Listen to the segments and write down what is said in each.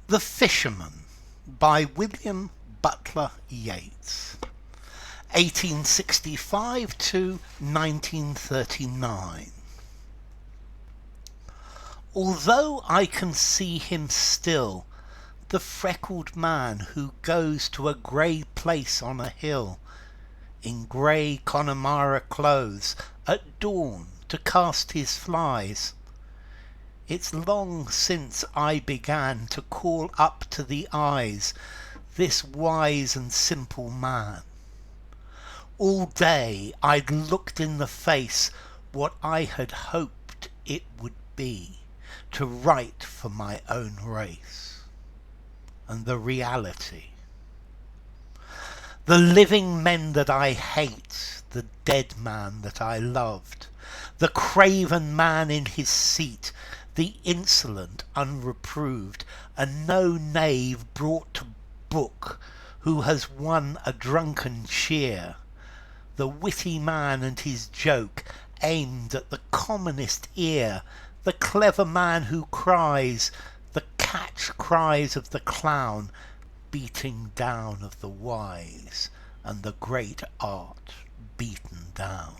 The Fisherman by William Butler Yeats, 1865 to 1939. Although I can see him still, the freckled man who goes to a grey place on a hill, in grey Connemara clothes, at dawn to cast his flies, it's long since I began to call up to the eyes this wise and simple man. All day I'd looked in the face what I had hoped it would be, to write for my own race. And the reality. The living men that I hate, the dead man that I loved, the craven man in his seat, the insolent, unreproved, and no knave brought to book who has won a drunken cheer, the witty man and his joke aimed at the commonest ear, the clever man who cries, the catch cries of the clown, beating down of the wise, and the great art beaten down.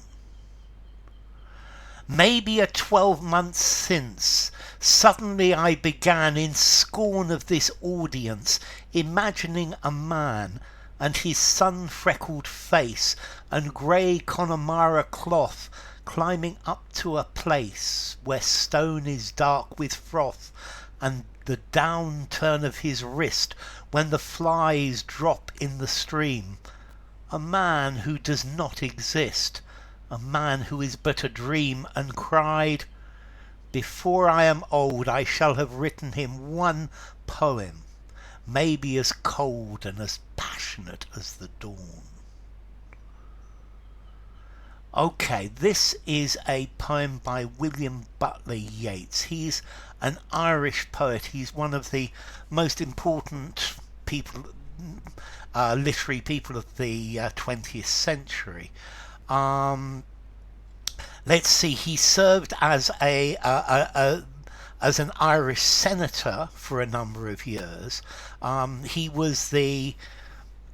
Maybe a 12 months since, suddenly I began in scorn of this audience, imagining a man and his sun-freckled face and grey Connemara cloth climbing up to a place where stone is dark with froth, and the down-turn of his wrist when the flies drop in the stream. A man who does not exist, a man who is but a dream, and cried, before I am old I shall have written him one poem, maybe as cold and as passionate as the dawn. Okay, this is a poem by William Butler Yeats. He's an Irish poet. He's one of the most important people, literary people of the 20th century. Let's see, he served as as an Irish senator for a number of years. He was the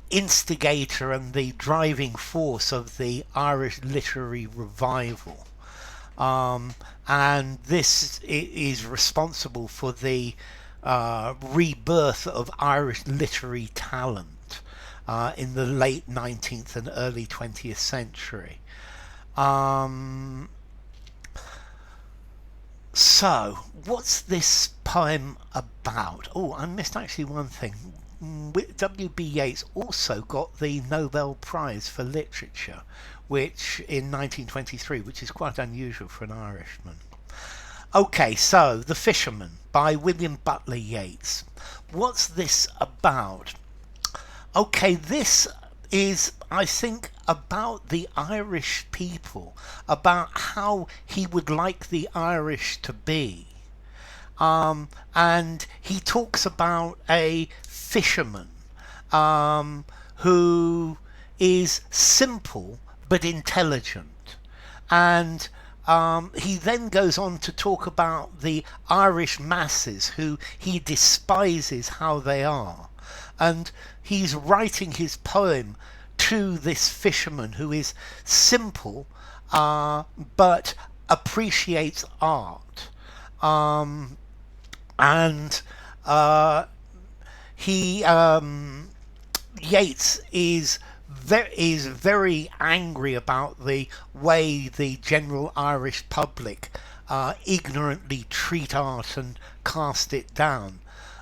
instigator and the driving force of the Irish literary revival. And this is responsible for the rebirth of Irish literary talent in the late 19th and early 20th century. So, what's this poem about? Oh, I missed actually one thing. W.B. Yeats also got the Nobel Prize for Literature, which in 1923, which is quite unusual for an Irishman. Okay, so The Fisherman by William Butler Yeats. What's this about? Okay, this is, I think, about the Irish people, about how he would like the Irish to be. And he talks about a fisherman who is simple but intelligent. And he then goes on to talk about the Irish masses who he despises how they are. And he's writing his poem to this fisherman who is simple but appreciates art. Yeats is very angry about the way the general Irish public ignorantly treat art and cast it down.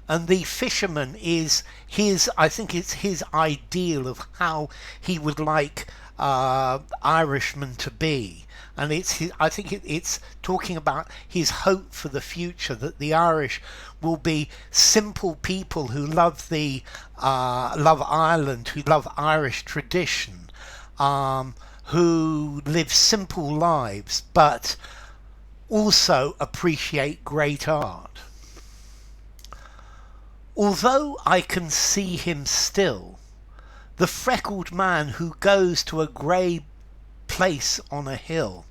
And the fisherman is I think it's his ideal of how he would like Irishmen to be. And I think it's talking about his hope for the future, that the Irish will be simple people who love love Ireland, who love Irish tradition, who live simple lives, but also appreciate great art. Although I can see him still, the freckled man who goes to a grey place on a hill.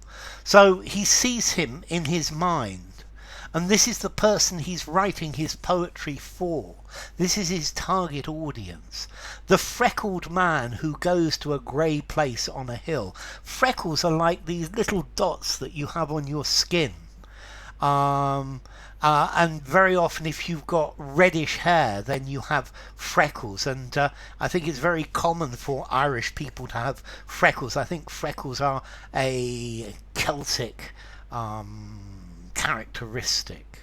So he sees him in his mind, And this is the person he's writing his poetry for. This is his target audience. The freckled man who goes to a grey place on a hill. Freckles are like these little dots that you have on your skin. And very often if you've got reddish hair, then you have freckles. And I think it's very common for Irish people to have freckles. I think freckles are a Celtic characteristic.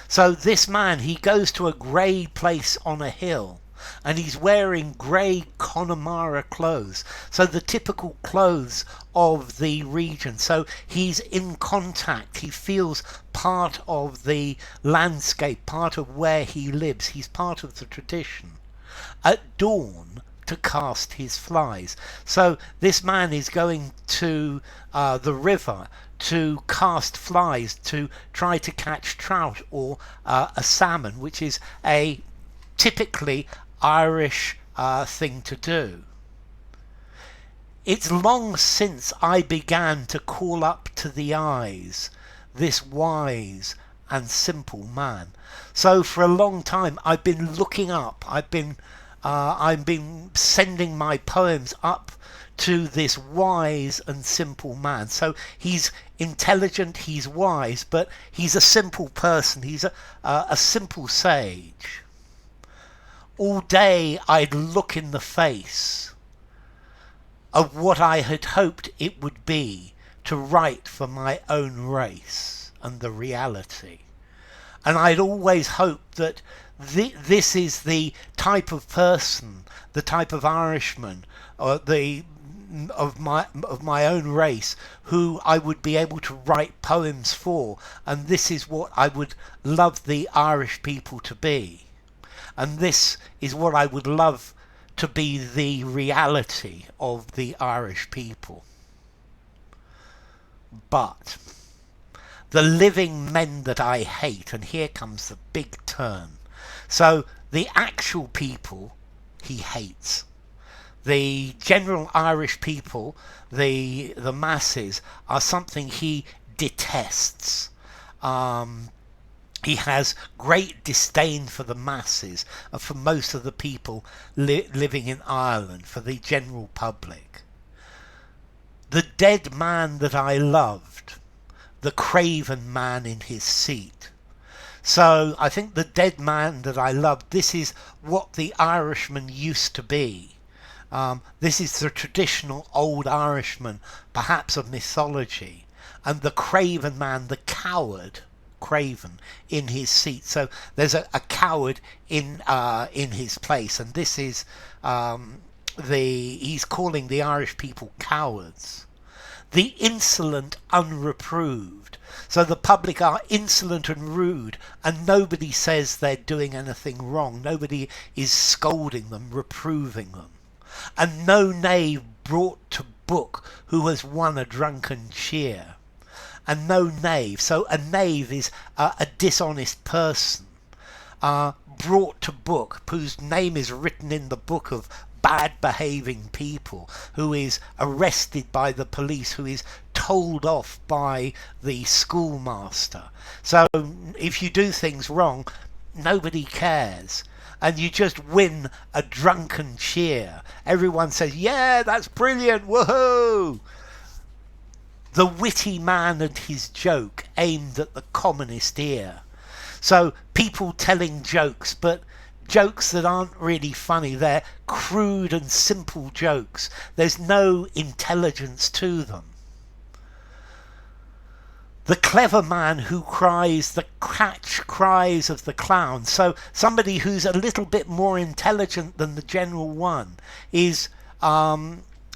So this man, he goes to a grey place on a hill, and he's wearing grey Connemara clothes, so the typical clothes of the region. So he's in contact, he feels part of the landscape, part of where he lives, he's part of the tradition. At dawn, to cast his flies. So this man is going to the river to cast flies to try to catch trout or a salmon, which is a typically Irish thing to do. It's long since I began to call up to the eyes this wise and simple man. So for a long time I've been looking up, I've been sending my poems up to this wise and simple man. So he's intelligent, he's wise, but he's a simple person, he's a simple sage. All day I'd look in the face of what I had hoped it would be to write for my own race and the reality. And I'd always hoped that this is the type of person, the type of Irishman, or of my own race, who I would be able to write poems for, and this is what I would love the Irish people to be. And this is what I would love to be the reality of the Irish people. But the living men that I hate, and here comes the big turn. So the actual people he hates. The general Irish people, the masses, are something he detests. He has great disdain for the masses, and for most of the people living in Ireland, for the general public. The dead man that I loved, the craven man in his seat. So I think the dead man that I loved, this is what the Irishman used to be. This is the traditional old Irishman, perhaps of mythology. And the craven man, the coward, craven, in his seat. So there's a coward in his place, and this is he's calling the Irish people cowards. The insolent, unreproved. So the public are insolent and rude, and nobody says they're doing anything wrong. Nobody is scolding them, reproving them. And no knave brought to book who has won a drunken cheer. And no knave. So a knave is a dishonest person, brought to book, whose name is written in the book of bad behaving people, who is arrested by the police, who is told off by the schoolmaster. So if you do things wrong, nobody cares, and you just win a drunken cheer. Everyone says, yeah, that's brilliant, woohoo! The witty man and his joke aimed at the commonest ear. So people telling jokes, but jokes that aren't really funny. They're crude and simple jokes. There's no intelligence to them. The clever man who cries the catch cries of the clown. So somebody who's a little bit more intelligent than the general one is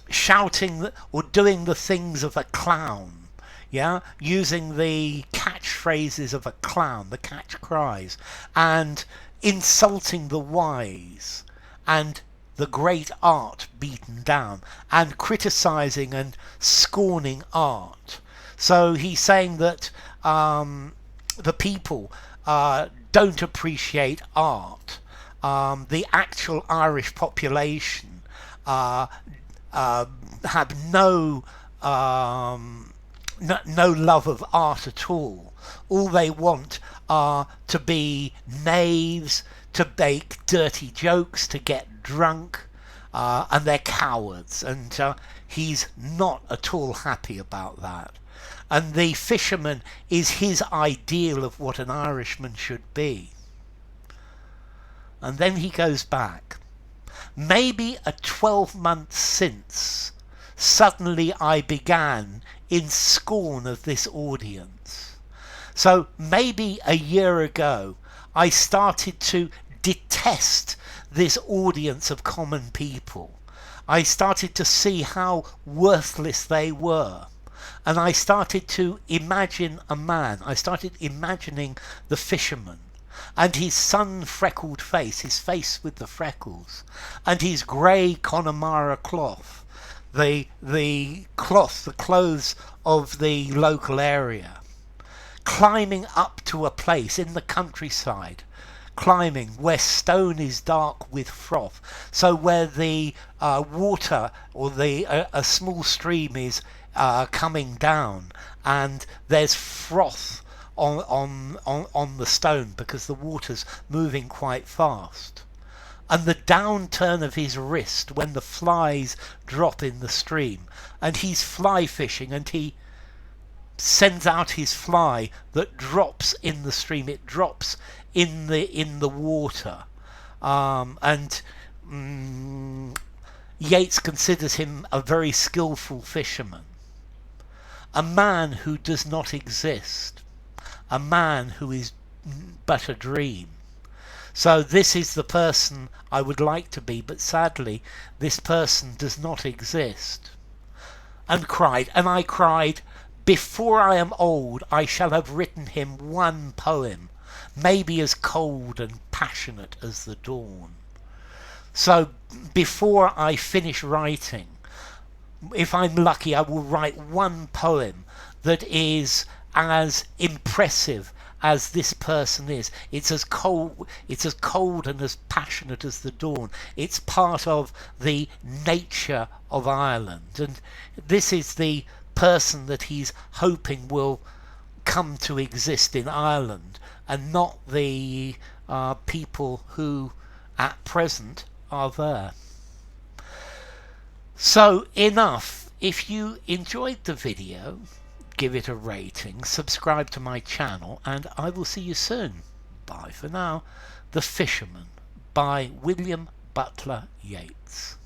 shouting or doing the things of a clown. Yeah, using the catchphrases of a clown, the catch cries, and insulting the wise and the great art beaten down, and criticizing and scorning art. So he's saying that the people don't appreciate art. The actual Irish population have no love of art at all. All they want are to be knaves, to make dirty jokes, to get drunk, and they're cowards. And he's not at all happy about that. And the fisherman is his ideal of what an Irishman should be. And then he goes back. Maybe a 12 months since, suddenly I began in scorn of this audience. So maybe a year ago, I started to detest this audience of common people. I started to see how worthless they were. And I started to imagine a man. I started imagining the fisherman and his sun-freckled face, his face with the freckles, and his grey Connemara cloth, the clothes of the local area, climbing up to a place in the countryside, climbing where stone is dark with froth, so where the water or a small stream is coming down, and there's froth on the stone because the water's moving quite fast. And the downturn of his wrist when the flies drop in the stream, and he's fly fishing, and he sends out his fly that drops in the stream. It drops in the water, and Yeats considers him a very skillful fisherman, a man who does not exist, a man who is but a dream. So this is the person I would like to be, but sadly this person does not exist. And I cried, before I am old I shall have written him one poem, maybe as cold and passionate as the dawn. So before I finish writing, if I'm lucky, I will write one poem that is as impressive as this person is. It's as cold and as passionate as the dawn. It's part of the nature of Ireland, and this is the person that he's hoping will come to exist in Ireland, and not the people who at present are there. So enough. If you enjoyed the video, give it a rating, subscribe to my channel, and I will see you soon. Bye for now. The Fisherman by William Butler Yeats.